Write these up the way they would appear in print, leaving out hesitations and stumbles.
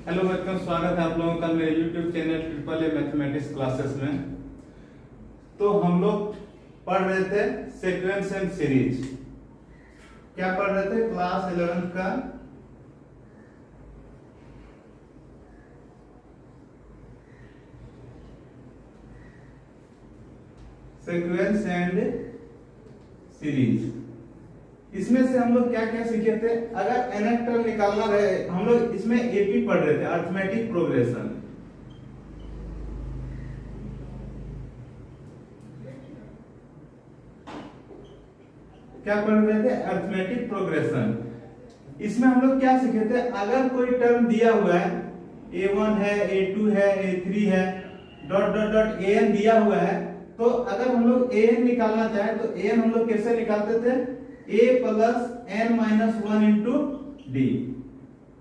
Hello बच्चों, स्वागत है आप लोगों का मेरे YouTube channel triple A mathematics classes में। तो हम लोग पढ़ रहे थे सीक्वेंस एंड सीरीज। क्या पढ़ रहे थे? क्लास 11th का सीक्वेंस एंड सीरीज। इसमें से हम लोग क्या क्या सीखे थे? अगर nth टर्म निकालना रहे, हम लोग इसमें एपी पढ़ रहे थे, अरिथमेटिक प्रोग्रेशन। क्या पढ़ रहे थे? Arithmetic progression. इसमें हम लोग क्या सीखे थे? अगर कोई टर्म दिया हुआ है, a1 है, a2 है, a3 है, डॉट डॉट डॉट an दिया हुआ है, तो अगर हम लोग an निकालना चाहें तो an हम लोग कैसे निकालते थे? a plus n minus 1 into D.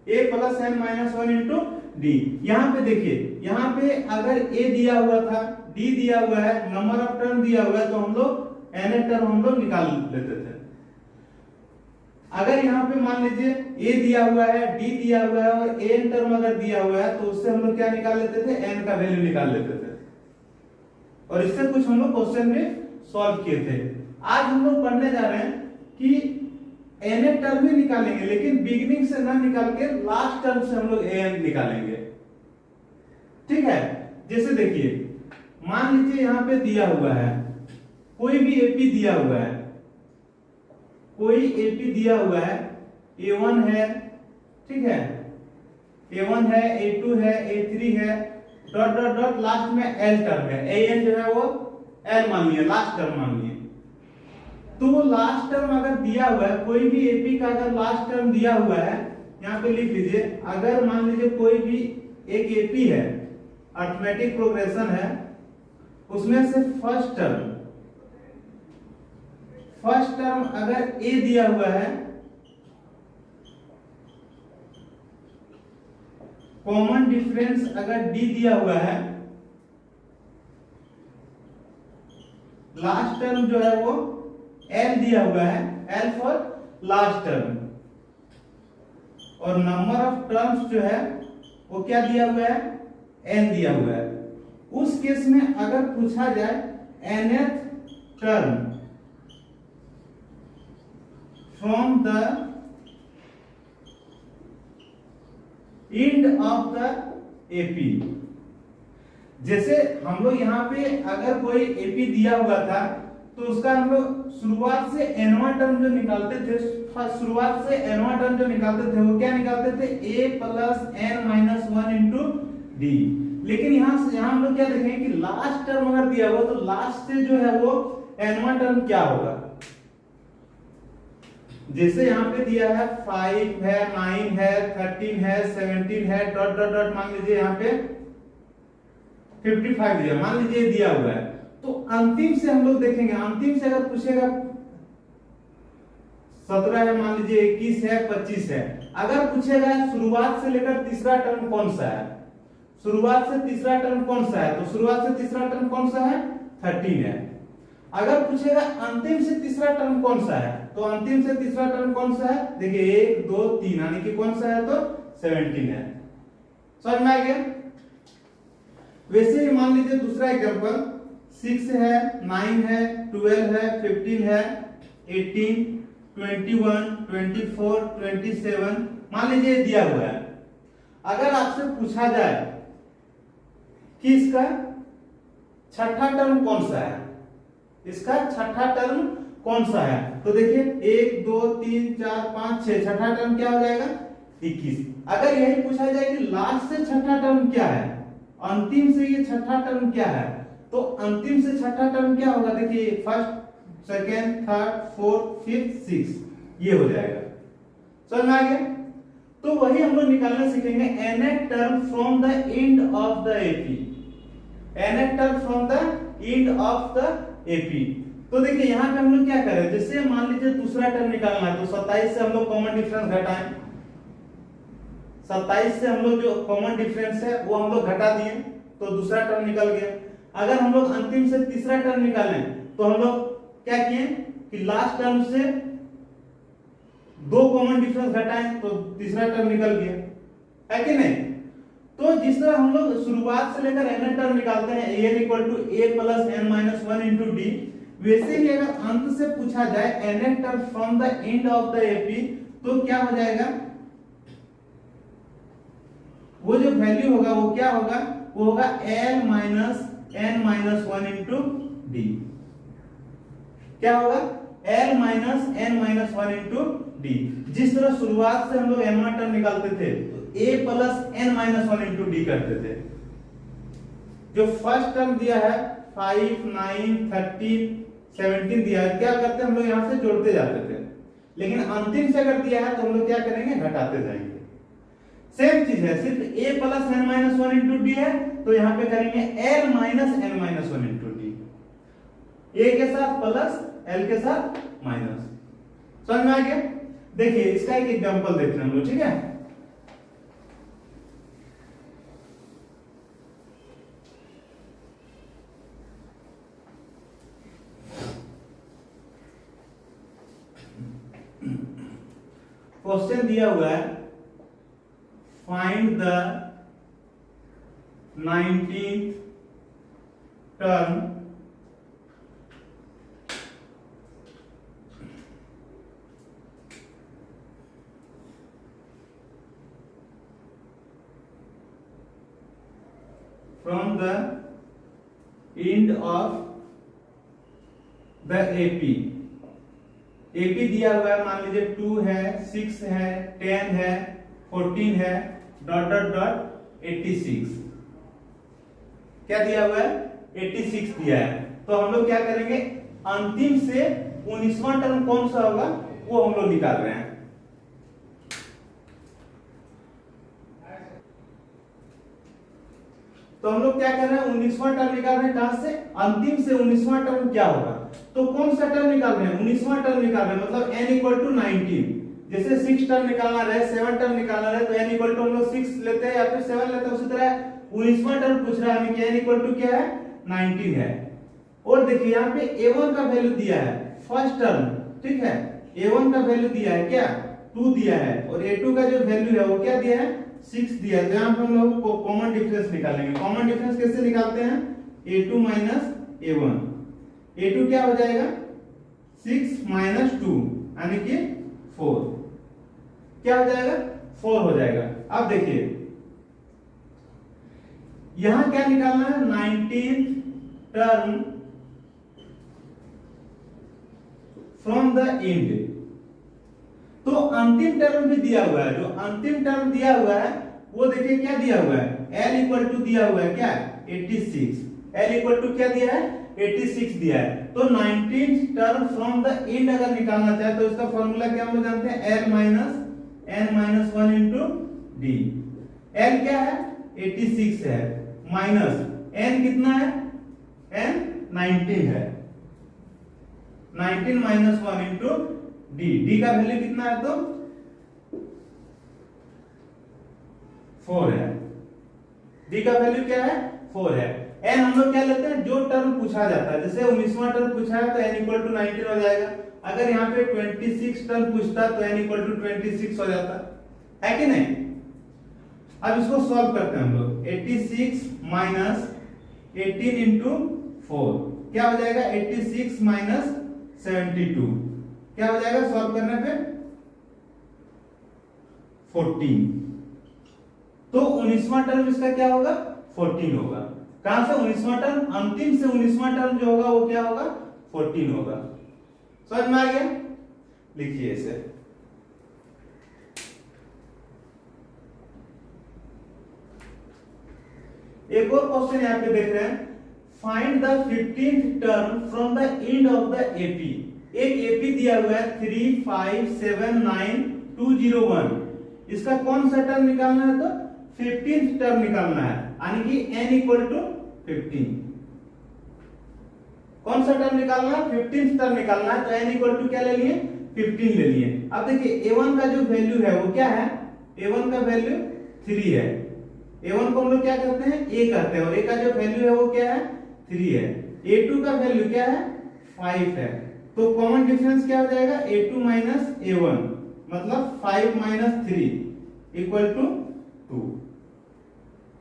a plus n minus 1 into D. यहाँ पे देखिए, यहाँ पे अगर a दिया हुआ था, d दिया हुआ है, नंबर ऑफ टर्म दिया हुआ है, तो हम लोग n टर्म हम लोग निकाल लेते थे। अगर यहाँ पे मान लीजिए a दिया हुआ है, d दिया हुआ है और n टर्म अगर दिया हुआ है, तो उससे हम लोग क्या निकाल लेते थे? n का वैल्यू निकाल लेते थे। और इससे कुछ हम लोग क्वेश्चन में सॉल्व किए थे। आज हम लोग पढ़ने जा रहे हैं कि nth टर्म ही निकालेंगे, लेकिन बिगिनिंग से ना निकाल के लास्ट टर्म से हम लोग an निकालेंगे। ठीक है? जैसे देखिए, मान लीजिए यहाँ पे दिया हुआ है, कोई भी एपी दिया हुआ है, कोई एपी दिया हुआ है, a1 है, ठीक है, a1 है, a2 है, a3 है, डॉट डॉट डॉट लास्ट में l टर्म है, an जो है वो l मान लिया, लास्ट टर्म मान लिया। तो वो लास्ट टर्म अगर दिया हुआ है, कोई भी एपी का अगर लास्ट टर्म दिया हुआ है, यहाँ पे लिख लीजिए, अगर मान लीजिए कोई भी एक एपी है, अरिथमेटिक प्रोग्रेशन है, उसमें से फर्स्ट टर्म अगर a दिया हुआ है, कॉमन डिफरेंस अगर d दिया हुआ है, लास्ट टर्म जो है वो l दिया हुआ है, l फॉर लास्ट टर्म, और नंबर ऑफ टर्म्स जो है वो क्या दिया हुआ है? n दिया हुआ है। उस केस में अगर पूछा जाए nth term from the end of the AP, जैसे हम लोग यहाँ पे अगर कोई एपी दिया हुआ था, तो उसका हम लोग शुरुआत से एनवा टर्म जो निकालते थे, शुरुआत से एनवा टर्म जो निकालते थे, वो क्या निकालते थे? a plus n minus 1 into D. लेकिन यहाँ हम लोग क्या देखेंगे कि लास्ट टर्म अगर दिया हुआ, तो लास्ट से जो है वो एनवा टर्म क्या होगा? जैसे यहाँ पे दिया है 5 है, 9 है, 13 है, 17 है, डॉट डॉट डॉट, मान लीजिए यहाँ पे 55 दिया, मान लीजिए दिया हुआ है, तो अंतिम से हम लोग देखेंगे, अंतिम से अगर पूछेगा 17 है, मान लीजिए 21 है, 25 है, अगर पूछेगा शुरुआत से लेकर तीसरा टर्म कौन सा है, शुरुआत से तीसरा टर्म कौन सा है, तो शुरुआत से तीसरा टर्म कौन सा है? 13 है। अगर पूछेगा अंतिम से तीसरा टर्म कौन सा है, तो अंतिम से तीसरा टर्म कौन सा है? देखिए 1 2 3, यानी कि कौन सा है? तो 17 है। समझ में आ गया? वैसे ही मान लीजिए दूसरा एग्जांपल, 6 है, 9 है, 12 है, 15 है, 18, 21, 24, 27, मान लीजिए दिया हुआ है। अगर आपसे पूछा जाए कि इसका छठा टर्म कौन सा है, इसका छठा टर्म कौन सा है, तो देखिए 1 2 3 4 5 6, छठा टर्म क्या हो जाएगा? 21। अगर यही पूछा जाए कि लास्ट से छठा टर्म क्या है, अंतिम से ये छठा टर्म क्या है, तो अंतिम से छठा टर्म क्या होगा? देखिए first, second, third, fourth, fifth, six, ये हो जाएगा। समझ में आ गया? तो वही हम लोग निकालना सीखेंगे, nth term from the end of the AP, nth term from the end of the AP. तो देखिए यहाँ पे हम लोग क्या करें, जैसे मान लीजिए दूसरा टर्म निकालना है, तो 27 से हम लोग कॉमन डिफरेंस घटाएं, 27 से हम लोग जो कॉमन डिफरेंस है वो हम लोग घटा दिए, तो दूसरा टर्म निकल गया। अगर हम लोग अंतिम से तीसरा टर्म निकालें, तो हम लोग क्या किए कि लास्ट टर्म से दो कॉमन डिफरेंस घटाएं तो तीसरा टर्म निकल गया, है कि नहीं। तो जिस तरह हम लोग शुरुआत से लेकर n टर्म निकालते हैं an equal to a plus n minus 1 into D, वैसे ही अगर अंत से पूछा जाए nth term from the end of the AP, तो क्या हो जाएगा, वो जो वैल्यू होगा वो क्या होगा, वो होगा l minus n minus 1 into D. क्या होगा, l minus n minus 1 into D. जिस तरह शुरुआत से हम लोग n टर्म निकालते थे तो a plus n minus 1 into D करते थे। जो फर्स्ट टर्म दिया है 5 9 13 17 दिया है, क्या करते हम लोग यहां से जोड़ते जाते थे, लेकिन अंतिम से अगर दिया है तो हम लोग क्या करेंगे, घटाते जाएंगे। सेम चीज है, सिर्फ a plus n minus 1 into D है तो यहाँ पे करेंगे l minus n minus 1 into D, a के साथ प्लस l के साथ माइनस। समझ में आ गया? देखिए इसका एक एग्जांपल देखते हैं हम लोग, ठीक है। क्वेश्चन दिया हुआ है, find the 19th term from the end of the AP. AP दिया हुआ है, मान लीजिए 2 है, 6 है, 10 है, 14 है, डॉट डॉट डॉट 86। क्या दिया हुआ है, 86 दिया है। तो हम लोग क्या करेंगे, अंतिम से 19वां टर्म कौन सा होगा वो हम लोग निकाल रहे हैं। तो हम लोग क्या कर रहे हैं, 19वां टर्म निकाल रहे हैं। कहां से, अंतिम से 19वां टर्म क्या होगा, तो कौन सा टर्म निकाल रहे हैं, 19वां टर्म निकाल रहे हैं, मतलब n इक्वल टू 19। जैसे 6 टर्म निकालना रहे, 7 टर्म निकालना रहे, तो n इक्वल टू हम लोग 6 लेते हैं या फिर 7 लेते हैं। उसी तरह 19वां टर्म पूछ रहा है हमें कि n इक्वल टू क्या है, 19 है। और देखिए यहाँ पे a1 का वैल्यू दिया है, फर्स्ट टर्म, ठीक है। a1 का वैल्यू दिया है क्या, 2 दिया है, और a2 का जो वैल्यू है वो क्या दिया है, 6 दिया है। तो यहाँ पे हम लोग को कॉमन डिफरेंस निकालेंगे। कॉमन डिफरेंस कैसे निकालते हैं, a2 माइनस a1। a2 क्या हो जाएगा, 6 माइनस 2 यानी कि 4। क्या हो जाएगा, 4 हो जाएगा। अब देखिए यहां क्या निकालना है, 19th term from the and. तो अंतिम टर्म भी दिया हुआ है, जो अंतिम टर्म दिया हुआ है वो देखिए क्या दिया हुआ है, l इक्वल टू दिया हुआ है क्या, 86। l इक्वल टू क्या दिया है, 86 दिया है। तो 19th term from the and अगर निकालना चाहे तो इसका फॉर्मूला क्या हम लोग जानते हैं, l minus n minus 1 into D. l क्या है, 86 है, माइनस n कितना है, n 19 है, 19 माइनस 1 इंटू डी। डी का वैल्यू कितना है, तो 4 है। डी का वैल्यू क्या है, 4 है। n हम लोग क्या लेते हैं, जो टर्म पूछा जाता है। जैसे 19वां टर्म पूछा है तो n इक्वल टू 19 हो जाएगा। अगर यहाँ पे 26 टर्म पूछता तो n इक्वल टू 26 हो जाता है कि नहीं। अब इसको सॉल्व करते हैं हम लोग। 86 माइनस 18 इंटू 4 क्या हो जाएगा, 86 माइनस 72 क्या हो जाएगा, सॉल्व करने पे 14। तो 19वां टर्म इसका क्या होगा, 14 होगा। कहां से, 19वां टर्म, अंतिम से 19वां टर्म जो होगा वो क्या होगा, 14 होगा। समझ में आ गया, लिखिए इसे। एक और क्वेश्चन यहां पे देख रहे हैं, find the 15th term from the end of the AP. एक एपी दिया हुआ है 3 5 7 9 2 0 1। इसका कौन सा टर्म निकालना है, तो 15th टर्म निकालना है, यानी कि n इक्वल टू 15। कौन सा टर्म निकालना है, 15th टर्म निकालना है। तो n इक्वल टू क्या ले लिए, 15 ले लिए। अब देखिए a1 का जो वैल्यू है वो क्या है, a1 का वैल्यू 3 है। a1 को हम लोग क्या करते हैं, a करते हैं, और a का जो वैल्यू है वो क्या है, 3 है। a2 का वैल्यू क्या है, 5 है। तो कॉमन डिफरेंस क्या हो जाएगा, a2 माइनस a1, मतलब 5 माइनस 3 इक्वल टू 2।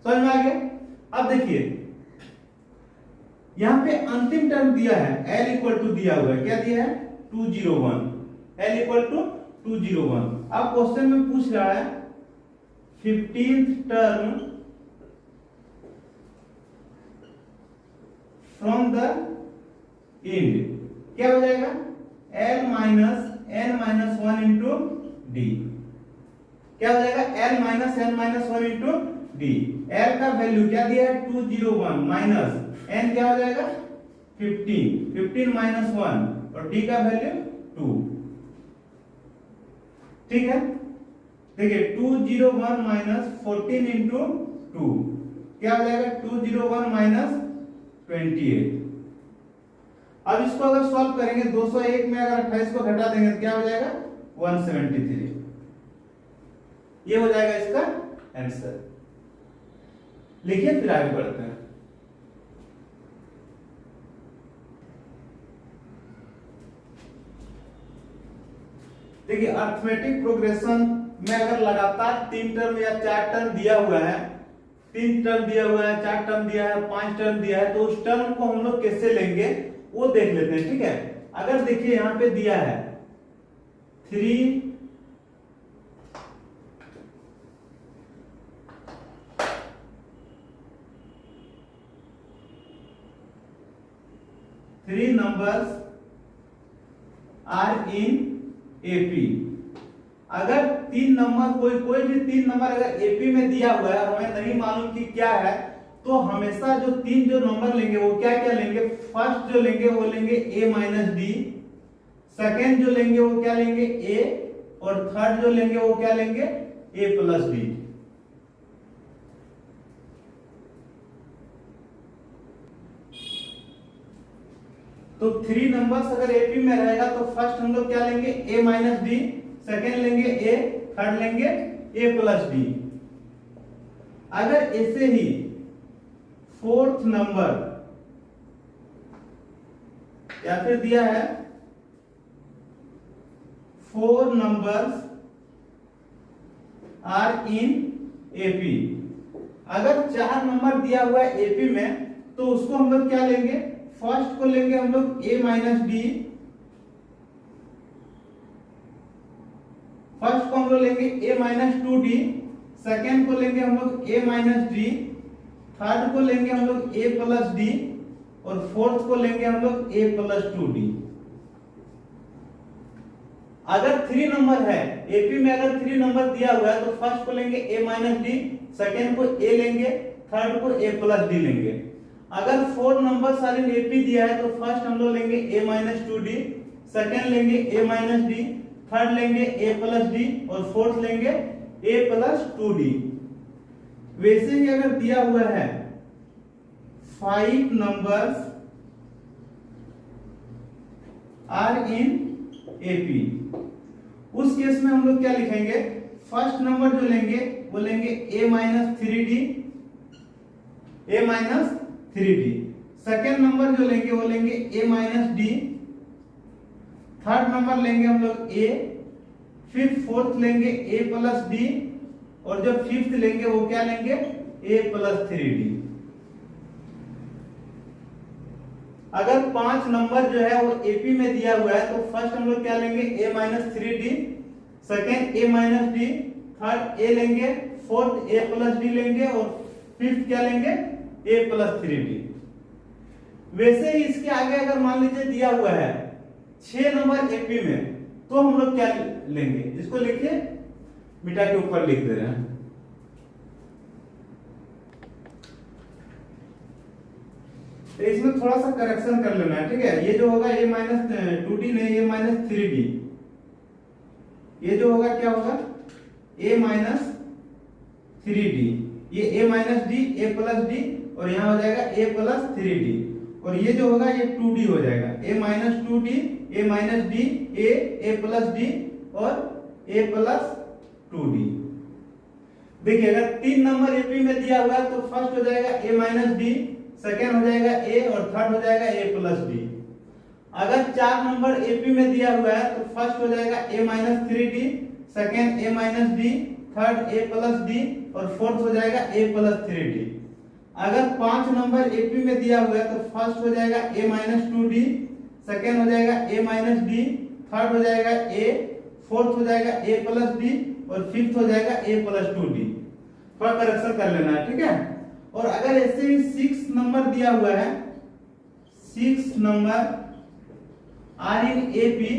समझ में आ गया? अब देखिए यहां पे अंतिम टर्म दिया है l इक्वल टू दिया हुआ है, क्या दिया है 201, l इक्वल टू 201। अब क्वेश्चन में पूछ रहा है 15th term from the and, क्या हो जाएगा l minus n minus 1 into D, क्या हो जाएगा l minus n minus 1 into D. l का वैल्यू क्या दिया है 201 माइनस n क्या हो जाएगा 15 माइनस 1 और d का वैल्यू 2, ठीक है। देखिए 201 माइनस 14 इंटू 2 क्या हो जाएगा 201 माइनस 28। अब इसको अगर सॉल्व करेंगे 201 में अगर 28 को घटा देंगे तो क्या हो जाएगा 173, ये हो जाएगा इसका आंसर। लिखिए फिर आगे बढ़ते हैं। देखिए अर्थमेटिक प्रोग्रेशन में अगर लगातार 3 टर्म या 4 टर्म दिया हुआ है, 3 टर्म दिया हुआ है, 4 टर्म दिया है, 5 टर्म दिया है, तो उस टर्म को हम लोग कैसे लेंगे वो देख लेते हैं, ठीक है। अगर देखिए यहां पे दिया है 3 numbers are in AP। अगर 3 नंबर कोई भी 3 नंबर अगर एपी में दिया हुआ है और हमें नहीं मालूम कि क्या है, तो हमेशा जो 3 जो नंबर लेंगे वो क्या क्या लेंगे, फर्स्ट जो लेंगे वो लेंगे a माइनस डी, सेकेंड जो लेंगे वो क्या लेंगे a, और थर्ड जो लेंगे वो क्या लेंगे a प्लस डी। तो 3 नंबर्स अगर एपी में रहेगा तो फर्स्ट हम लोग क्या लेंगे a माइनस डी, सेकेंड लेंगे a, थर्ड लेंगे a प्लस डी। अगर ऐसे ही 4th नंबर या फिर दिया है 4 नंबर्स आर इन एपी, अगर 4 नंबर दिया हुआ है एपी में तो उसको हम लोग क्या लेंगे, फर्स्ट को लेंगे हम लोग a माइनस डी, फर्स्ट को हम लोग लेंगे a माइनस 2d, सेकेंड को लेंगे हम लोग a माइनस d, थर्ड को लेंगे हम लोग a प्लस d, और फोर्थ को लेंगे हम लोग a प्लस 2d। अगर 3 नंबर है एपी में, अगर 3 नंबर दिया हुआ है तो फर्स्ट को लेंगे a माइनस डी, सेकेंड को a लेंगे, थर्ड को a प्लस डी लेंगे। अगर 4 नंबर सारे एपी दिया है तो फर्स्ट हम लोग लेंगे a माइनस 2d, सेकेंड लेंगे a माइनस डी, थर्ड लेंगे a प्लस डी, और फोर्थ लेंगे a प्लस 2d। वैसे ही अगर दिया हुआ है 5 नंबर्स आर इन एपी, उस केस में हम लोग क्या लिखेंगे, फर्स्ट नंबर जो लेंगे वो लेंगे a minus 3d, a minus 3d, second number जो लेंगे वो लेंगे a minus D, third number लेंगे हम लोग a, फिर फोर्थ लेंगे a प्लस डी, और जो फिफ्थ लेंगे वो क्या लेंगे a प्लस 3d। अगर 5 नंबर जो है वो एपी में दिया हुआ है तो फर्स्ट हम लोग क्या लेंगे a minus 3d, second a minus D, third a लेंगे, फोर्थ a प्लस डी लेंगे, और फिफ्थ क्या लेंगे a प्लस 3d। वैसे ही इसके आगे अगर मान लीजिए दिया हुआ है 6 नंबर एपी में तो हम लोग क्या लेंगे, इसको लिखिए, मिटा के ऊपर लिख दे रहे हैं। तो इसमें थोड़ा सा करेक्शन कर लेना है, ठीक है। ये जो होगा a माइनस 2d नहीं, a माइनस 3d, ये जो होगा क्या होगा a माइनस 3d, ये a minus D, a plus D, और यहाँ हो जाएगा a प्लस 3d, और ये जो होगा ये 2d हो जाएगा, a minus 2d, a minus D, a plus D, और a प्लस 2d। देखिए अगर 3 नंबर एपी में दिया हुआ है तो फर्स्ट हो जाएगा a माइनस डी, सेकेंड हो जाएगा a, और थर्ड हो जाएगा a प्लस डी। अगर 4 नंबर एपी में दिया हुआ है तो फर्स्ट हो जाएगा a minus 3d, second a minus D, third A plus D और फोर्थ हो जाएगा ए प्लस 3d। अगर 5 नंबर एपी में दिया हुआ है तो फर्स्ट हो जाएगा a माइनस 2d, सेकेंड हो जाएगा a माइनस d, थर्ड हो जाएगा a, फोर्थ हो जाएगा a प्लस d और फिफ्थ हो जाएगा a प्लस 2d। थोड़ा करेक्शन कर लेना है, ठीक है। और अगर ऐसे ही 6 नंबर दिया हुआ है, 6 नंबर आर इन एपी,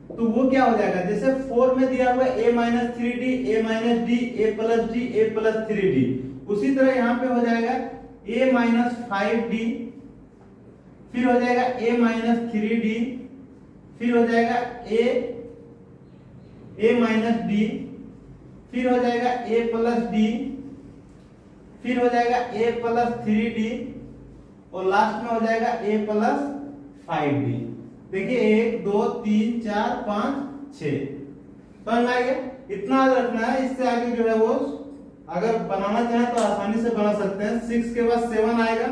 तो वो क्या हो जाएगा, जैसे 4 में दिया हुआ है a minus 3d, a minus d, a plus d, a plus 3d, उसी तरह यहाँ पे हो जाएगा a माइनस 5d, फिर हो जाएगा a माइनस 3d, फिर हो जाएगा a माइनस d, फिर हो जाएगा a प्लस d, फिर हो जाएगा a प्लस 3d और लास्ट में हो जाएगा a प्लस 5d। देखिए 1 2 3 4 5 6, समझ में आ गया। इतना याद रखना है, इससे आगे जो है वो अगर बनाना चाहे तो आसानी से बना सकते हैं। 6 के बाद 7 आएगा,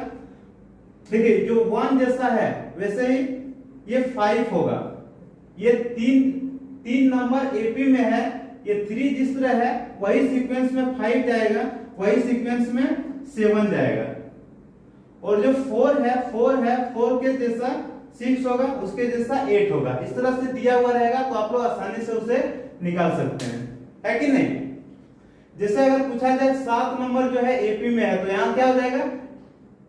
देखिए जो 1 जैसा है वैसे ही ये 5 होगा। ये तीन नंबर एपी में है, ये 3 जिस तरह है वही सीक्वेंस में 5 जाएगा, वही सीक्वेंस में 7 जाएगा। और जो 4 है 4 के जैसा 6 होगा, उसके जैसा 8 होगा। इस तरह से दिया हुआ रहेगा तो आप लोग आसानी से उसे निकाल सकते हैं, है कि नहीं। जैसे अगर पूछा जाए 7 नंबर जो है एपी में है तो यहाँ क्या हो जाएगा,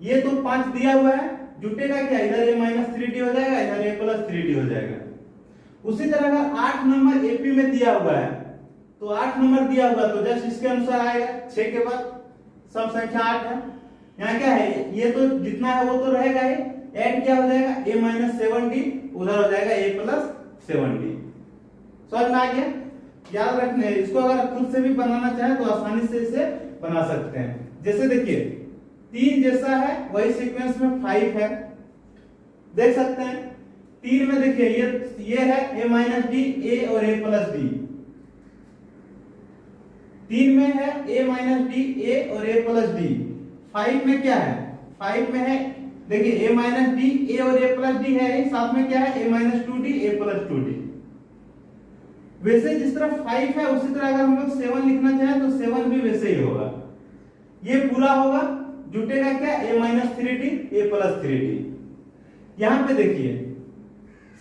ये तो 5 दिया हुआ है, जुटेगा क्या, इधर a माइनस 3d हो जाएगा, इधर a प्लस 3d हो जाएगा। उसी तरह अगर 8 नंबर एपी में दिया हुआ है तो 8 नंबर दिया हुआ तो जस्ट इसके अनुसार आएगा, 6 के बाद सब संख्या 8 है। यहाँ क्या है, ये तो जितना है वो तो रहेगा ही, ऐड क्या हो जाएगा a माइनस 7d, उधर हो जाएगा a प्लस 7d। समझ में आ गया। याद रखना है, इसको अगर खुद से भी बनाना चाहे तो आसानी से इसे बना सकते हैं। जैसे देखिए 3 जैसा है वही सीक्वेंस में 5 है, देख सकते हैं। 3 में देखिए ये है a माइनस डी, a और a प्लस डी। 3 में है a माइनस डी, a और a प्लस डी। 5 में क्या है, 5 में है देखिए a माइनस डी, a और a प्लस डी है, साथ में क्या है a minus 2d, a plus 2d। वैसे जिस तरह 5 है उसी तरह अगर हम लोग 7 लिखना चाहें तो 7 भी वैसे ही होगा, ये पूरा होगा, जुटेगा क्या a minus 3d, a plus 3d। यहाँ पे देखिए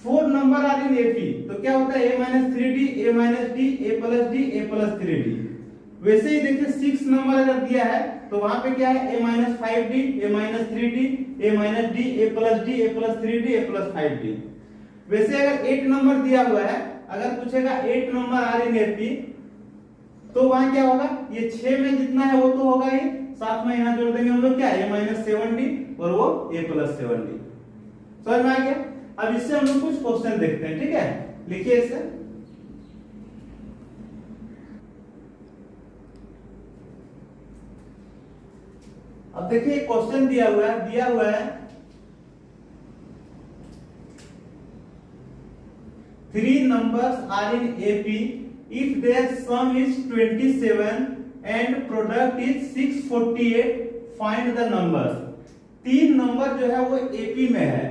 4 नंबर आर इन एपी तो क्या होता है a minus 3d, a minus d, a plus d, a plus 3d। वैसे ही देखिए 6 नंबर अगर दिया है तो वहां पे क्या है a minus 5d, a minus 3d, a minus d, a plus d, a plus 3d, a plus 5d। वैसे अगर 8 नंबर दिया हुआ है, अगर पूछेगा 8 नंबर आर इन एपी तो वहां क्या होगा, ये 6 में जितना है वो तो होगा ही, साथ में यहाँ जोड़ देंगे हम लोग क्या a माइनस 7d और वो a प्लस 7d। समझ में आ गया। अब इससे हम लोग कुछ क्वेश्चन देखते हैं, ठीक है, लिखिए इसे। अब देखिए क्वेश्चन दिया हुआ है 3 numbers are in AP if their sum is 27 and product is 648, find the numbers। 3 number जो है वो AP में है,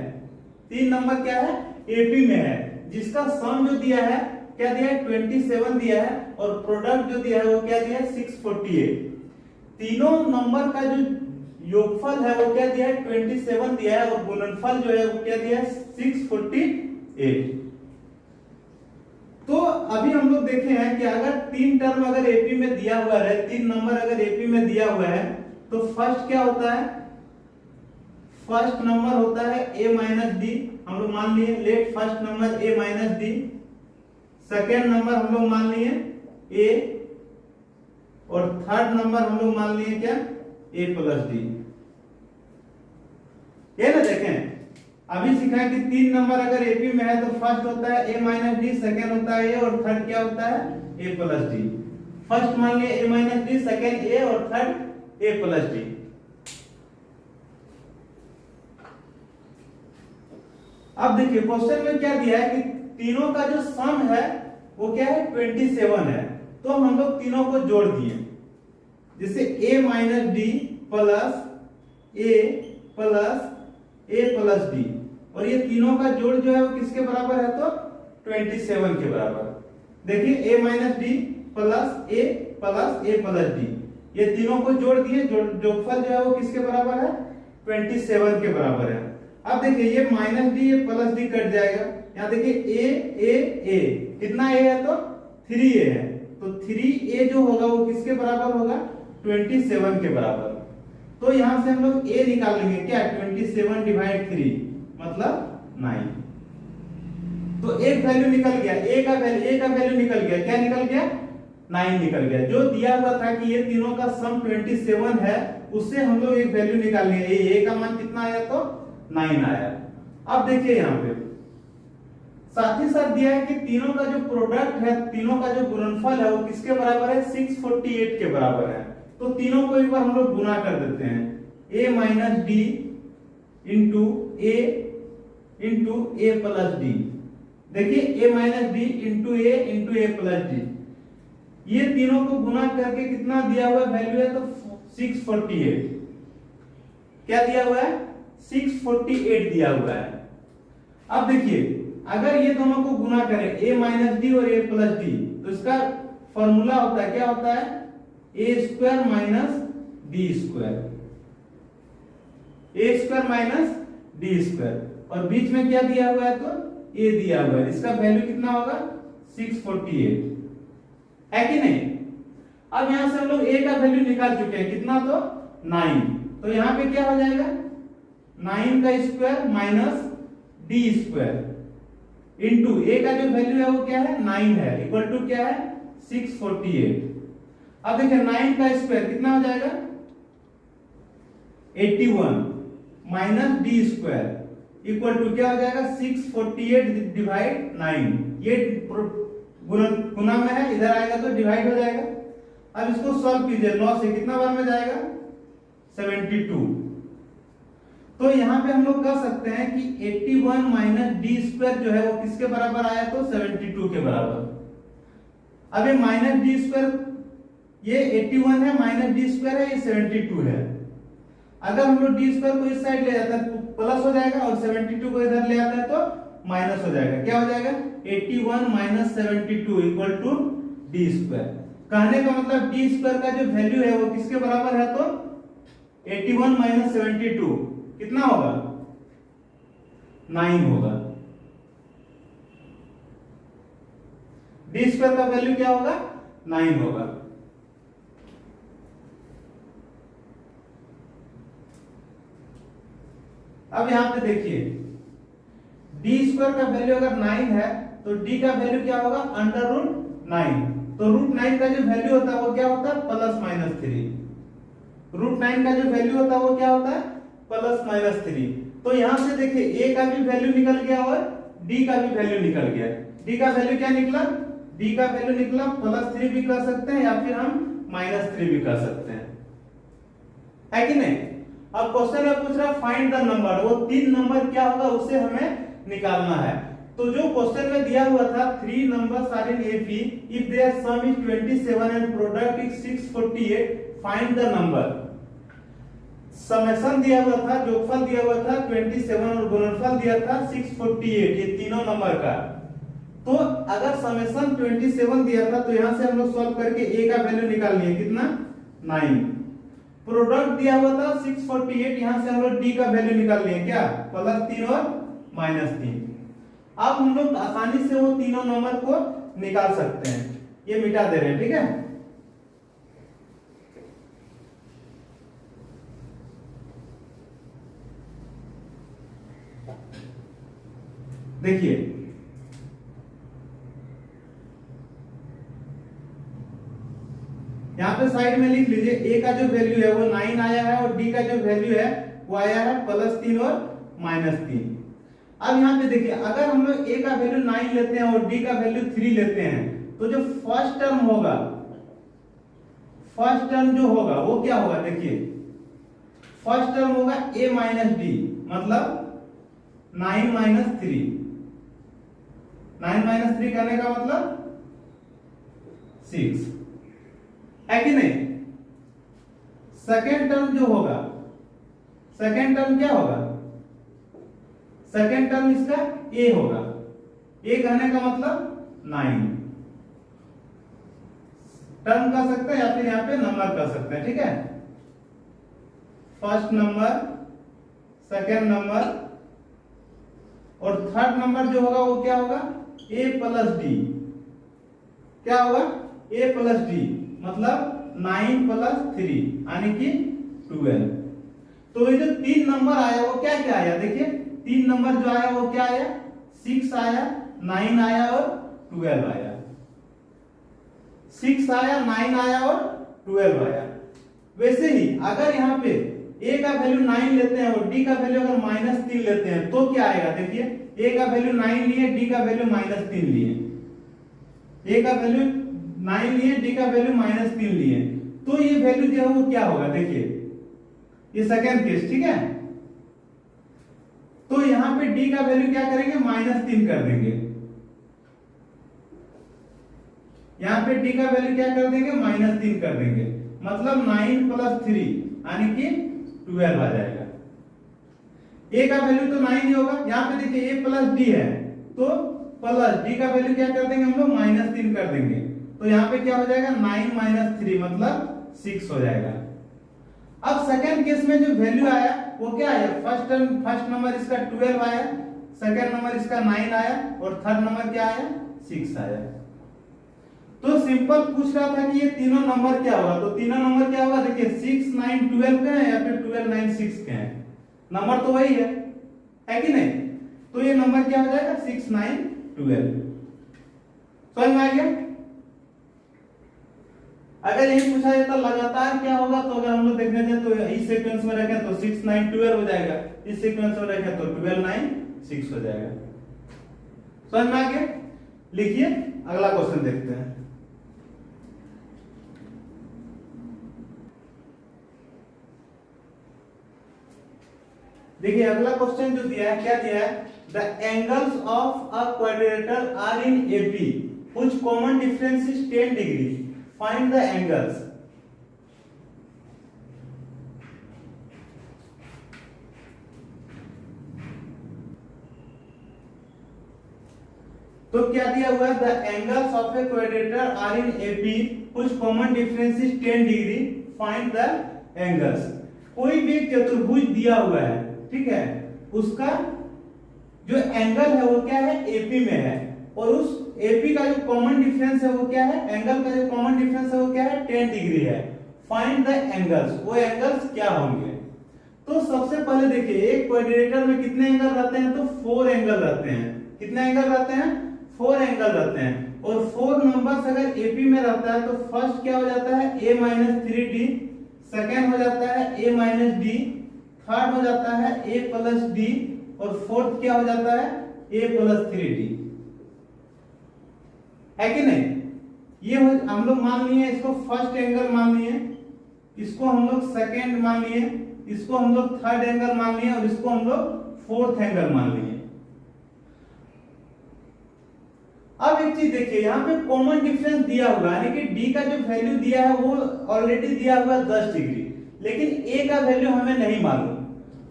3 नंबर क्या है AP में है, जिसका सम जो दिया है क्या दिया है 27 दिया है और प्रोडक्ट जो दिया है वो क्या दिया है 648। तीनों नंबर का जो योगफल है वो क्या दिया है 27 दिया है और गुणनफल जो है वो क्या दिया है 648। तो अभी हम लोग देखे हैं कि अगर 3 टर्म अगर एपी में दिया हुआ है, 3 नंबर अगर एपी में दिया हुआ है तो फर्स्ट क्या होता है, फर्स्ट नंबर होता है a माइनस डी, हम लोग मान लिए let first number a minus D. Second number हम लोग मान लिए a और थर्ड नंबर हम लोग मान लिए क्या a प्लस डी। ये ना देखें अभी सीखा है कि 3 नंबर अगर एपी में है तो फर्स्ट होता है a माइनस डी, सेकेंड होता है a और थर्ड क्या होता है a प्लस डी। फर्स्ट मान लिया a minus D, second a और थर्ड a प्लस डी। अब देखिए क्वेश्चन में क्या दिया है कि तीनों का जो सम है वो क्या है 27 है, तो हम लोग तीनों को जोड़ दिए, जैसे a minus D plus a plus a plus D, और ये तीनों का जोड़ जो है वो किसके बराबर है तो 27 के बराबर। देखिए a minus D plus A plus D, ये तीनों को जोड़ दिए, जोगफल जो है वो किसके बराबर है 27 के बराबर है। अब देखिए ये माइनस डी ये प्लस डी कट जाएगा, यहाँ देखिए ए कितना ए है तो 3a है, तो 3a जो होगा वो किसके बराबर होगा 27 के बराबर। तो यहां से हम लोग a निकाल लेंगे, क्या 27 डिवाइड 3 मतलब 9। तो एक वैल्यू निकल गया, a का वैल्यू निकल गया, क्या निकल गया 9 निकल गया। जो दिया हुआ था कि ये तीनों का सम 27 है, उससे हम लोग एक वैल्यू निकाल लेंगे, a का मान कितना आया तो 9 आया। अब देखिए यहाँ पे साथ ही साथ दिया है कि तीनों का जो प्रोडक्ट है, तीनों का जो गुणनफल है वो किसके बराबर है 648 के बराबर है। तो तीनों को एक बार हम लोग गुना कर देते हैं, a minus D into A plus D. देखिए a minus D into A plus D, ये तीनों को गुना करके कितना दिया हुआ वैल्यू है तो 648। क्या दिया हुआ है 648 दिया हुआ है। अब देखिए अगर ये दोनों को गुना करें a माइनस डी और a प्लस डी, तो इसका फॉर्मूला होता है, क्या होता है a square minus D square, a square minus D square, और बीच में क्या दिया हुआ है तो a दिया हुआ है, इसका वैल्यू कितना होगा 648 है कि नहीं। अब यहां से हम लोग a का वैल्यू निकाल चुके हैं, कितना तो 9, तो यहां पे क्या हो जाएगा 9 का square minus D square into a का जो वैल्यू है वो क्या है 9 है, इक्वल टू क्या है 648। अब देखिए 9 का स्क्वायर कितना हो जाएगा 81 minus D square equal to क्या हो जाएगा 648 डिवाइड 9, ये गुना में है, इधर आएगा तो डिवाइड हो जाएगा। अब इसको सॉल्व कीजिए, 9 से कितना बार में जाएगा 72। तो यहाँ पे हम लोग कह सकते हैं कि 81 माइनस डी स्क्वायर जो है वो किसके बराबर आया तो 72 के बराबर। अब ये माइनस डी स्क्वायर, ये 81 है माइनस डी स्क्वायर है, ये 72 है। अगर हम लोग डी स्क्वायर को इस साइड ले जाते हैं तो प्लस हो जाएगा, और 72 को इधर ले आते हैं तो माइनस हो जाएगा। क्या हो जाएगा 81 minus 72 equal to D square. कहने का मतलब डी स्क्वायर का जो वैल्यू है वो किसके बराबर है तो 81 माइनस 72 कितना होगा 9 होगा। डी स्क्वायर का वैल्यू क्या होगा 9 होगा। अब यहां पे देखिए डी स्क्वायर का वैल्यू अगर 9 है तो डी का वैल्यू क्या होगा अंडर रूट 9। तो रूट 9 का जो वैल्यू होता है वो क्या होता है प्लस माइनस 3। रूट 9 का जो वैल्यू होता है वो क्या होता है प्लस माइनस 3। तो यहां से देखिए a का भी वैल्यू निकल गया और d का भी वैल्यू निकल गया। d का वैल्यू क्या निकला, d का वैल्यू निकला +3 भी कर सकते हैं या फिर हम -3 भी कर सकते हैं, है कि नहीं। अब क्वेश्चन में पूछ रहा फाइंड द नंबर, वो 3 नंबर क्या होगा उससे हमें निकालना है। तो जो क्वेश्चन में दिया हुआ था 3 numbers are in AP if their sum is 27 and product is 648 find the number। Summation दिया हुआ था, जोगफल दिया हुआ था 27 और गुणनफल दिया था 648, ये तीनों नंबर का। तो अगर समेशन 27 दिया था तो यहां से हम लोग सॉल्व करके a का वैल्यू निकाल लिए, कितना 9। प्रोडक्ट दिया हुआ था 648, यहां से हम लोग d का वैल्यू निकाल लिए, क्या +3 और -3। अब हम लोग आसानी से वो तीनों नंबर को निकाल सकते हैं। ये मिटा दे रहे हैं, ठीक है। देखिए यहां पे साइड में लिख लीजिए a का जो वैल्यू है वो 9 आया है और d का जो वैल्यू है वो आया है +3 और -3। अब यहां पे देखिए अगर हम लोग a का वैल्यू 9 लेते हैं और d का वैल्यू 3 लेते हैं तो जो फर्स्ट टर्म होगा, फर्स्ट टर्म जो होगा वो क्या होगा, देखिए फर्स्ट टर्म होगा a माइनस डी, मतलब 9 माइनस 3। 9 माइनस 3 करने का मतलब 6, है कि नहीं। सेकेंड टर्म जो होगा, सेकेंड टर्म क्या होगा, सेकेंड टर्म इसका a होगा। a कहने का मतलब 9। टर्म कह सकते हैं या फिर यहाँ पे नंबर कह सकते हैं, ठीक है। फर्स्ट नंबर, सेकेंड नंबर और थर्ड नंबर जो होगा वो क्या होगा, a प्लस डी। क्या होगा, a प्लस डी, मतलब 9 प्लस 3 यानी कि 12। तो ये जो 3 नंबर आया वो क्या क्या आया, देखिए 3 नंबर जो आया वो क्या आया, 6 आया, 9 आया और 12 आया। 6 आया, 9 आया और 12 आया। वैसे ही अगर यहाँ पे a का वैल्यू 9 लेते हैं और d का वैल्यू अगर -3 लेते हैं तो क्या आएगा, देखिए a का वैल्यू 9 लिए, d का वैल्यू -3 लिए। a का वैल्यू 9 लिए, d का वैल्यू -3 लिए, तो ये वैल्यू जो है वो क्या होगा, देखिए ये सेकंड केस, ठीक है। तो यहां पे d का वैल्यू क्या करेंगे, -3 कर देंगे। यहां पे d का वैल्यू क्या कर देंगे, -3 कर देंगे, मतलब 9 प्लस 3 यानी कि 12 आ जाएगा। a का वैल्यू तो 9 ही होगा, यहां पे देखिए a प्लस d है तो प्लस d का वैल्यू क्या कर देंगे हम लोग, -3 कर देंगे। तो यहाँ पे क्या हो जाएगा, 9 - 3 मतलब 6 हो जाएगा। अब सेकंड केस में जो वैल्यू आया वो क्या आया, फर्स्ट नंबर इसका 12 आया, सेकंड नंबर इसका 9 आया और थर्ड नंबर क्या आया, 6 आया। तो सिंपल पूछ रहा था कि ये तीनों नंबर क्या होगा, तो तीनों नंबर क्या होगा, देखिए 6, 9, 12 के हैं या फिर 12, 9, 6 के हैं, नंबर तो वही है कि नहीं। तो ये नंबर क्या हो जाएगा, 6, 9, 12। समझ में आ गया। अगर यही पूछा जाता लगातार क्या होगा, तो अगर हम लोग देखने जाए तो इस सीक्वेंस में रखें तो 6, 9, 12 हो जाएगा, इस सीक्वेंस में रखें तो 12, 9, 6 हो जाएगा। समझ में आ गया। लिखिए अगला क्वेश्चन देखते हैं। देखिए अगला क्वेश्चन जो दिया है, क्या दिया है, the angles of a quadrilateral are in AP which common difference is 10 degree, find the angles. तो क्या दिया हुआ है, the angles of a quadrilateral are in AP which common difference is 10 degree, find the angles. कोई भी चतुर्भुज दिया हुआ है, ठीक है, उसका जो एंगल है वो क्या है, एपी में है, और उस एपी का जो कॉमन डिफरेंस है वो क्या है, एंगल का जो कॉमन डिफरेंस है वो क्या है, 10 डिग्री है। फाइंड द एंगल्स, वो एंगल्स क्या होंगे। तो सबसे पहले देखिए एक क्वाड्रिलेटरल में कितने एंगल रहते हैं, तो 4 एंगल रहते हैं। कितने एंगल रहते हैं, 4 एंगल रहते हैं। और 4 नंबर्स अगर एपी में रहता है तो फर्स्ट क्या हो जाता है, a - 3d, सेकेंड हो जाता है a - d, थर्ड हो जाता है a प्लस d और फोर्थ क्या हो जाता है, a प्लस 3d, है कि नहीं। ये हम लोग मान लिए, इसको फर्स्ट एंगल मान लिए, इसको हम लोग सेकेंड मान लिए, इसको हम लोग थर्ड एंगल मान लिए और इसको हम लोग फोर्थ एंगल मान लिए। अब एक चीज देखिए, यहाँ पे कॉमन डिफरेंस दिया हुआ है, यानी कि d का जो वैल्यू दिया है वो ऑलरेडी दिया हुआ है 10 डिग्री, लेकिन a का वैल्यू हमें नहीं मालूम,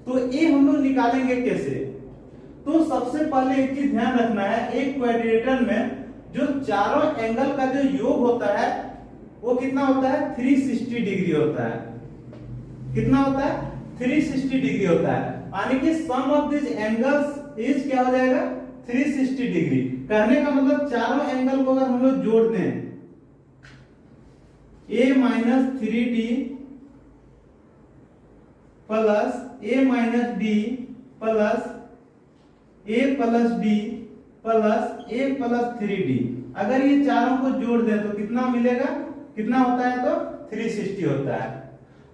तो a हम लोग निकालेंगे कैसे। तो सबसे पहले एक चीज ध्यान रखना है, एक क्वाड्रिलेटरल में जो चारों एंगल का जो योग होता है वो कितना होता है, 360 डिग्री होता है। कितना होता है, 360 डिग्री होता है, यानी कि सम ऑफ दिस एंगल्स इज क्या हो जाएगा, 360 डिग्री। कहने का मतलब चारों एंगल को अगर हम लोग जोड़ दें, a - 3d plus a - d plus a plus d plus a plus 3d, अगर ये चारों को जोड़ दें तो कितना मिलेगा, कितना होता है, तो 360 होता है।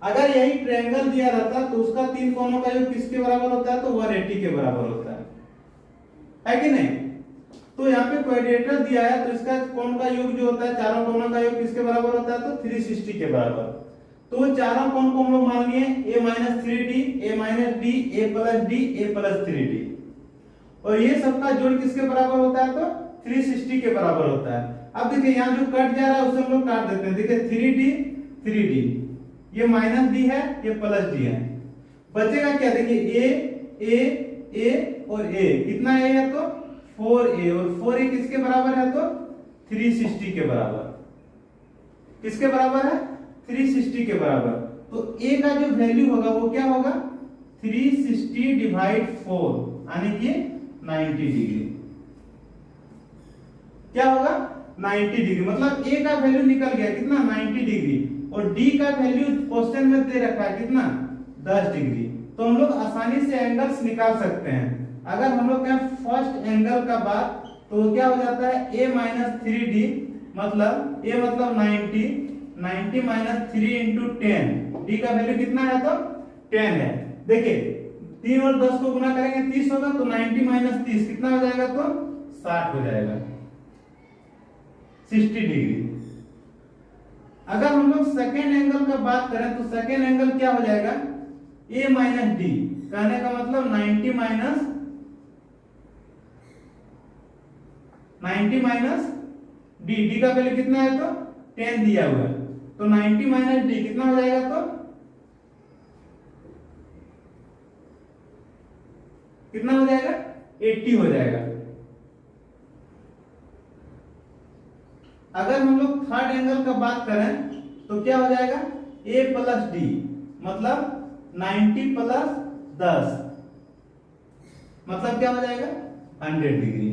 अगर यही ट्रायंगल दिया रहता तो उसका 3 कोनों का योग किसके बराबर होता है, तो 180 के बराबर होता है कि नहीं। तो यहाँ पे क्वाड्रिलेटरल दिया है तो इसका कोण का योग जो होता है, चारों कोनों का योग किसके बराबर होता है, तो 360 के बराबर। तो चारों कोण को हम लोग मान लिए a - 3d, a - d, a plus d, a plus 3d, और ये सबका जोड़ किसके बराबर होता है, तो 360 के बराबर होता है। अब देखिए यहाँ जो कट जा रहा है उसे हम लोग काट देते हैं। देखिए 3d 3d, ये -d है, ये प्लस d है, बचेगा क्या, देखिए a और a, कितना a है, तो 4a, और 4a किसके बराबर है, तो 360 के बराबर। किसके बराबर है? 360 के बराबर। तो ए का जो वैल्यू होगा वो क्या होगा? 360 डिवाइड 4 यानी कि 90 डिग्री। क्या होगा? 90 डिग्री। मतलब ए का वैल्यू निकल गया कितना? 90 डिग्री। और डी का वैल्यू क्वेश्चन में दे रखा है कितना? 10 डिग्री। तो हम लोग आसानी से एंगल्स निकाल सकते हैं। अगर हम लोग कहें फर्स्ट एंगल का बात तो क्या हो जाता है? a माइनस 3d मतलब a मतलब 90, 90 माइनस 3 इंटू 10, d का वैल्यू कितना है? तो 10 है। देखिए 3 और 10 को गुना करेंगे 30 होगा, तो 90 माइनस 30 कितना हो जाएगा? तो 60 हो जाएगा, 60 डिग्री। अगर हम लोग सेकेंड एंगल का बात करें तो सेकेंड एंगल क्या हो जाएगा? a माइनस डी, कहने का मतलब 90 माइनस डी, डी का वैल्यू कितना है? तो 10 दिया हुआ है, तो 90 माइनस डी कितना हो जाएगा? तो कितना हो जाएगा? 80 हो जाएगा। अगर हम लोग थर्ड एंगल का बात करें तो क्या हो जाएगा? a प्लस डी मतलब 90 प्लस 10 मतलब क्या हो जाएगा? 100 डिग्री।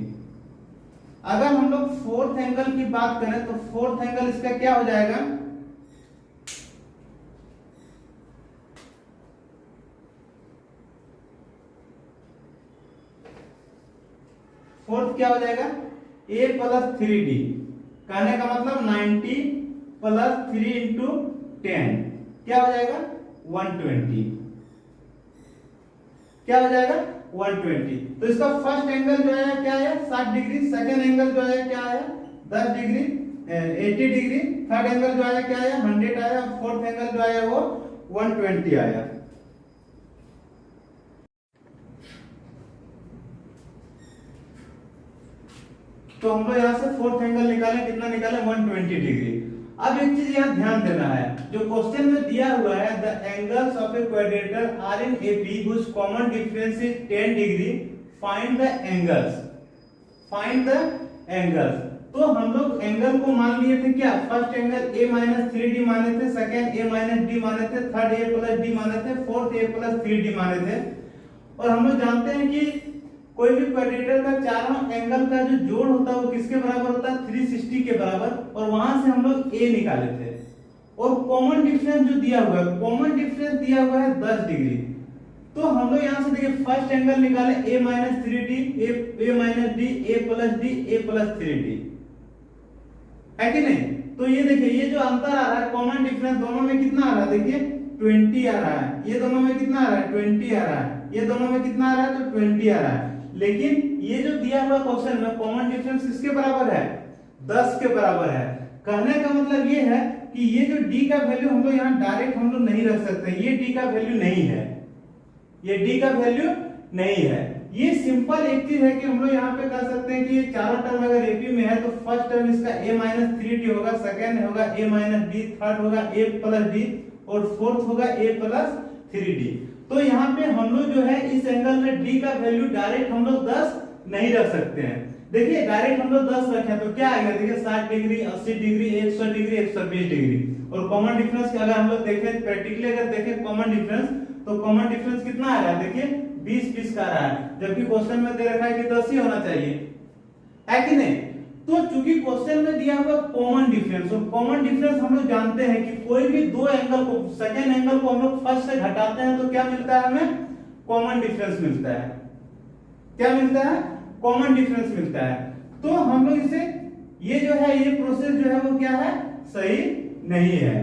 अगर हम लोग फोर्थ एंगल की बात करें तो फोर्थ एंगल इसका क्या हो जाएगा? फोर्थ क्या हो जाएगा? a प्लस 3d, कहने का मतलब 90 प्लस 3 इंटू 10 क्या हो जाएगा? 120। क्या हो जाएगा? 120। तो इसका फर्स्ट एंगल जो है क्या है? 60 डिग्री। सेकेंड एंगल जो है क्या है? 10 डिग्री, 80 डिग्री। थर्ड एंगल जो है क्या है? 100 आया। फोर्थ एंगल जो है वो 120 आया। तो हम लोग यहाँ से फोर्थ एंगल निकालें, कितना निकालें? 120 डिग्री। अब एक चीज यहाँ ध्यान देना है, जो क्वेश्चन में दिया हुआ है the angles of a quadrilateral are in AP which common difference is 10 degree, find the angles. Find the angles. तो हम लोग एंगल को मान लिए थे क्या? First angle a minus 3d माने थे, सेकेंड a माइनस d माने थे, थर्ड a प्लस d माने थे, फोर्थ a प्लस 3d माने थे। और हम लोग जानते हैं कि कोई भी क्वाड्रेटर का चारों एंगल का जो जोड़ होता है वो किसके बराबर होता है? 360 के बराबर। और वहां से हम लोग a निकाले थे। और कॉमन डिफरेंस जो दिया हुआ है, कॉमन डिफरेंस दिया हुआ है 10 डिग्री। तो हम लोग यहां से देखिए फर्स्ट एंगल निकाले a minus 3d, a minus d, a plus d, a plus 3d, है कि नहीं? तो ये देखिए ये जो अंतर आ रहा है, कॉमन डिफरेंस दोनों में कितना आ रहा है? देखिए 20 आ रहा है। ये दोनों में कितना आ रहा है? 20 आ रहा है। ये दोनों में कितना आ रहा है? तो 20 आ रहा है। लेकिन ये जो दिया हुआ क्वेश्चन में कॉमन डिफरेंस किसके बराबर है? 10 के बराबर है। कहने का मतलब ये है कि ये जो d का वैल्यू हम लोग यहाँ डायरेक्ट हम लोग नहीं रख सकते। ये d का वैल्यू नहीं है, ये d का वैल्यू नहीं है। ये सिंपल एक चीज है कि हम लोग यहाँ पे कर सकते हैं कि ये चारों टर्म अगर एपी में है तो फर्स्ट टर्म इसका a माइनस 3d होगा, सेकेंड होगा a माइनस d, थर्ड होगा a प्लस d और फोर्थ होगा a प्लस 3d। तो यहाँ पे हम लोग जो है इस एंगल में d का वैल्यू डायरेक्ट हम लोग 10 नहीं रख सकते हैं। देखिए डायरेक्ट हम लोग 10 रखे तो क्या आएगा? देखिए 60 डिग्री, 80 डिग्री, 100 डिग्री, 120 डिग्री। और कॉमन डिफरेंस अगर हम लोग देखें प्रैक्टिकली, अगर देखें कॉमन डिफरेंस तो कॉमन डिफरेंस कितना आ रहा है? देखिए 20 का आ रहा है, जबकि क्वेश्चन में दे रखा है कि 10 ही होना चाहिए, है कि नहीं? तो चूंकि क्वेश्चन में दिया हुआ कॉमन डिफरेंस, और कॉमन डिफरेंस हम लोग जानते हैं कि कोई भी दो एंगल को, सेकेंड एंगल को हम लोग फर्स्ट से घटाते हैं तो क्या मिलता है? हमें कॉमन डिफरेंस मिलता है। क्या मिलता है? कॉमन डिफरेंस मिलता है। तो हम लोग इसे, ये जो है ये प्रोसेस जो है वो क्या है? सही नहीं है।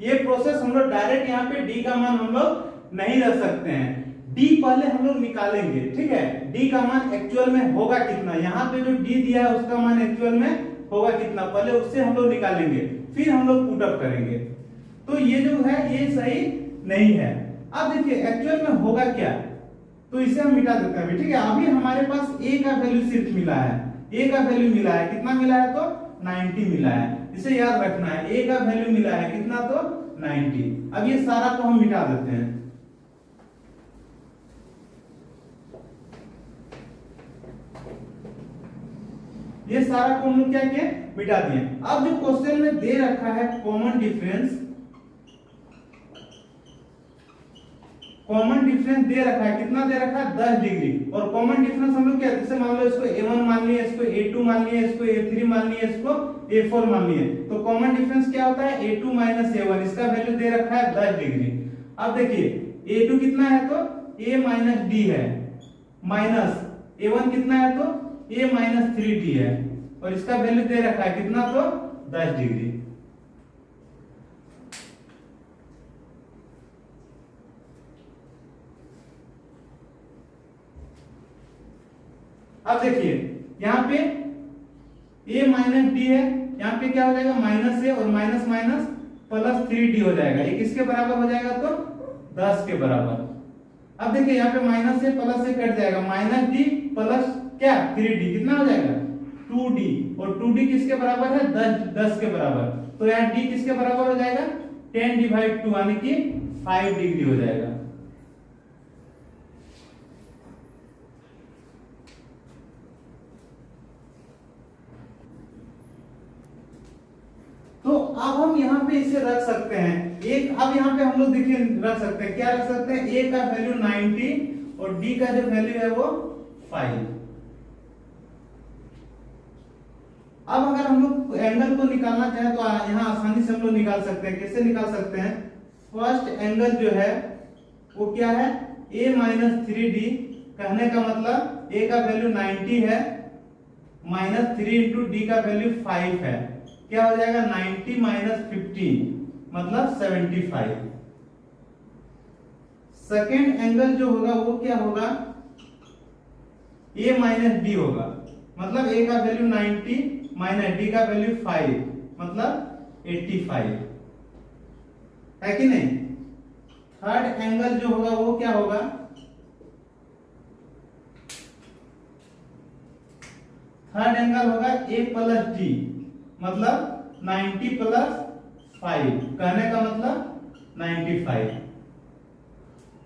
ये प्रोसेस हम लोग डायरेक्ट यहाँ पे डी का मान हम लोग नहीं रख सकते हैं। डी पहले हम लोग निकालेंगे, ठीक है? डी का मान एक्चुअल में होगा कितना, यहाँ पे जो डी दिया है उसका मान एक्चुअल में होगा कितना, पहले उससे हम लोग निकालेंगे, फिर हम लोग पुट अप करेंगे। तो ये जो है ये सही नहीं है। अब देखिए एक्चुअल में होगा क्या, तो इसे हम मिटा देते हैं, ठीक है? अभी हमारे पास a का वैल्यू सिर्फ मिला है, a का वैल्यू मिला है, कितना मिला है? तो 90 मिला है। इसे याद रखना है, a का वैल्यू मिला है कितना? तो 90। अब ये सारा को हम मिटा देते हैं। ये सारा को हम लोग क्या किए, मिटा दिए। अब जो क्वेश्चन में दे रखा है कॉमन डिफरेंस, कॉमन डिफरेंस दे रखा है, कितना दे रखा है 10 डिग्री। और कॉमन डिफरेंस हम लोग क्या, जैसे मान लो इसको a1 मान लिया, इसको a2 मान लिया, इसको a3 मान लिया, इसको a4 मान लिया, तो कॉमन डिफरेंस क्या होता है a2 माइनस a1, इसका वैल्यू दे रखा है 10 डिग्री। अब देखिए a2 कितना है तो a माइनस d है, माइनस a1 कितना है तो a माइनस 3d है, और इसका वैल्यू दे रखा है कितना तो 10 डिग्री। अब देखिए यहाँ पे a माइनस डी है, यहाँ पे क्या हो जाएगा माइनस a और माइनस माइनस प्लस 3d हो जाएगा, ये किसके बराबर हो जाएगा तो 10 के बराबर। अब देखिए यहाँ पे माइनस से प्लस से कट जाएगा, माइनस डी प्लस क्या 3d कितना हो जाएगा 2d, और 2d किसके बराबर है 10 के बराबर, तो यहाँ d किसके बराबर हो जाएगा 10/2 यानी कि 5 डिग्री हो जाएगा। तो अब हम यहाँ पे इसे रख सकते हैं एक, अब यहाँ पे हम लोग देखिए रख सकते हैं, क्या रख सकते हैं, a का वैल्यू 90 और d का जो वैल्यू है वो 5। अब अगर हम लोग एंगल को निकालना चाहें तो यहाँ आसानी से हम लोग निकाल सकते हैं। कैसे निकाल सकते हैं, फर्स्ट एंगल जो है वो क्या है a माइनस 3d, कहने का मतलब a का वैल्यू 90 है, माइनस 3 इंटू डी का वैल्यू 5 है, क्या हो जाएगा 90 माइनस 15 मतलब 75। सेकेंड एंगल जो होगा वो क्या होगा a माइनस डी होगा, मतलब a का वैल्यू 90 माइनस डी का वैल्यू 5 मतलब 85 है कि नहीं। थर्ड एंगल जो होगा वो क्या होगा, थर्ड एंगल होगा a प्लस डी मतलब 90 प्लस 5, कहने का मतलब 95।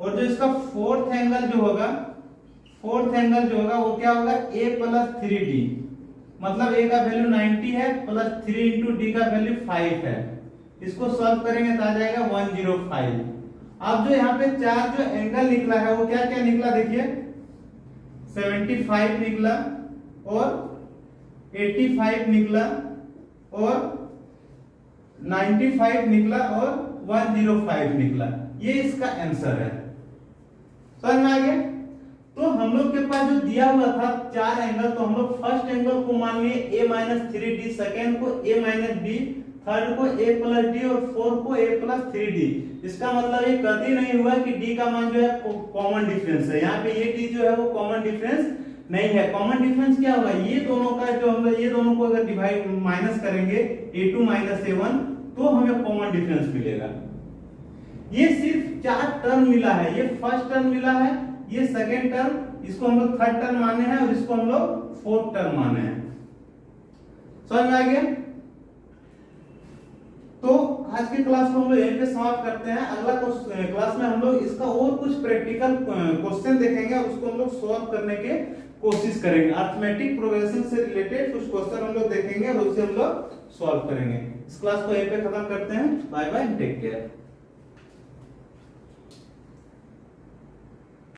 और जो इसका फोर्थ एंगल जो होगा, फोर्थ एंगल जो होगा वो क्या होगा a प्लस 3d, मतलब a का वैल्यू 90 है प्लस 3 इंटू डी का वैल्यू 5 है, इसको सॉल्व करेंगे तो आ जाएगा 105। अब जो यहाँ पे चार जो एंगल निकला है वो क्या क्या निकला, देखिए 75 निकला और 85 निकला और 95 निकला और 105 निकला, ये इसका आंसर है। समझ में आ गया। तो हम लोग के पास जो दिया हुआ था चार एंगल, तो हम लोग फर्स्ट एंगल को मान लिए a माइनस 3d, सेकेंड को a माइनस d, थर्ड को a प्लस d और फोर्थ को a प्लस 3d। इसका मतलब ये कभी नहीं हुआ कि d का मान जो है कॉमन डिफरेंस है, यहाँ पे ये d जो है वो कॉमन डिफरेंस नहीं है। कॉमन डिफरेंस क्या होगा, ये दोनों का जो हम लोग ये दोनों को अगर डिवाइड माइनस करेंगे a2 माइनस a1 तो हमें कॉमन डिफरेंस मिलेगा। ये सिर्फ चार टर्म मिला है, ये फर्स्ट टर्म मिला है, ये सेकेंड टर्म, इसको हम लोग थर्ड टर्म माने हैं और इसको हम लोग फोर्थ टर्म माने हैं। समझ में आ गया। तो आज की क्लास को हम लोग यहीं पे समाप्त करते हैं। अगला क्लास में हम लोग इसका और कुछ प्रैक्टिकल क्वेश्चन देखेंगे और उसको हम लोग सॉल्व करने के कोशिश करेंगे। अरिथमेटिक प्रोग्रेशन से रिलेटेड कुछ क्वेश्चन हम लोग देखेंगे और उसे हम लोग सॉल्व करेंगे। इस क्लास को यहीं पे खत्म करते हैं। Bye bye, take care.